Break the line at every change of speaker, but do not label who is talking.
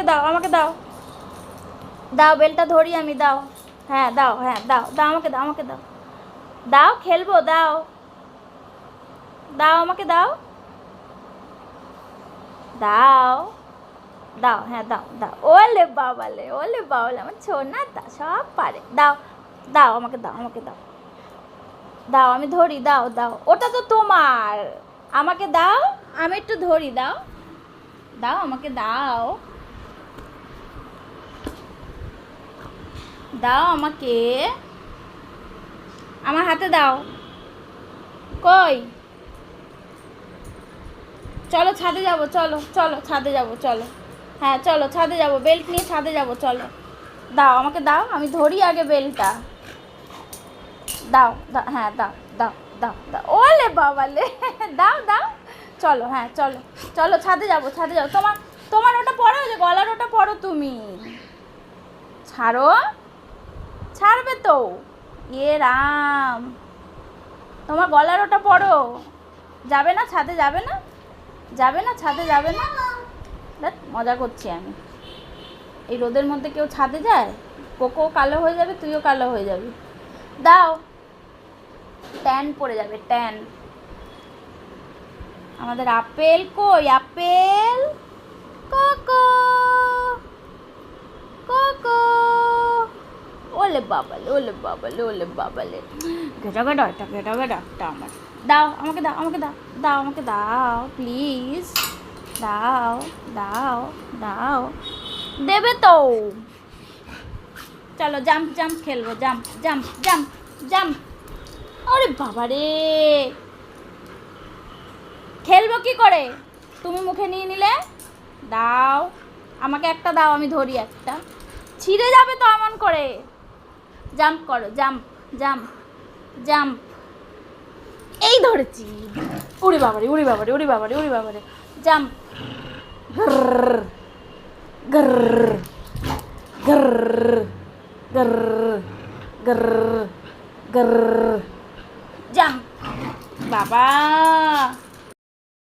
দাও, আমাকে দাও, দাও বেলটা ধরি আমি, দাও। হ্যাঁ দাও, হ্যাঁ দাও দাও, আমাকে দাও, আমাকে দাও, দাও খেলবো, দাও দাও, আমাকে দাও, দাও দাও, হ্যাঁ দাও দাও। ওলে বাবালে, ওলে বাবালে, আমার ছোনাটা সব পারে। দাও দাও, আমাকে দাও, আমাকে দাও, দাও আমি ধরি, দাও দাও, ওটা তো তোমার, আমাকে দাও, আমি একটু ধরি, দাও দাও, আমাকে দাও, দাও আমাকে, আমার হাতে দাও। কই, চলো ছাদে যাবো, চলো চলো ছাদে যাবো, চলো। হ্যাঁ চলো ছাদে যাবো, বেল্ট নিয়ে ছাদে যাবো, চলো। দাও আমাকে দাও, আমি ধরি আগে বেলটা, দাও দাও, হ্যাঁ দাও দাও দাও দাও, ওলে বাবালে, দাও দাও, চলো, হ্যাঁ চলো চলো ছাদে যাবো, ছাদে যাবো। তোমার তোমার ওটা পড়ো, যে গলার ওটা পড়ো তুমি, ছাড়ো, ছাড়বে তো, ইয়ে রাম, তোমার গলার ওটা পড়ো, যাবে না ছাদে, যাবে না, যাবে না ছাদে, যাবে না। দেখ মজা করছি আমি, এই রোদের মধ্যে কেউ ছাদে যায়? কোকো কালো হয়ে যাবে, তুইও কালো হয়ে যাবি। দাও, ট্যান পড়ে যাবে, ট্যান। আমাদের আপেল কই, আপেল, কোকো, কোকো, ওলে বাবালে, ওলে বাবালে, ওলে বাবালে, ঘেটা ঘেটা, এটা ঘেটা ঘেটা আমার। দাও আমাকে দাও, আমাকে দাও, দাও আমাকে দাও প্লিজ, দাও দাও দাও, দেবে তো। চলো জাম্প জাম্প খেলবো, জাম্প জাম্প জাম্প জাম্প। আরে বাবা রে, খেলবো কি করে, তুমি মুখে নিয়ে নিলে। দাও আমাকে একটা দাও, আমি ধরি একটা, ছিঁড়ে যাবে তো এমন করে। জাম্প করো, জাম্প জাম্প জাম্প, এই ধরেছি। উড়ি বাবারে, উড়ি বাবারে, উড়ি বাবারে, উড়ি বাবারে, জাম্প, গ্রর গ্রর গ্রর গ্রর গ্রর গ্রর, জাম্প। বাবা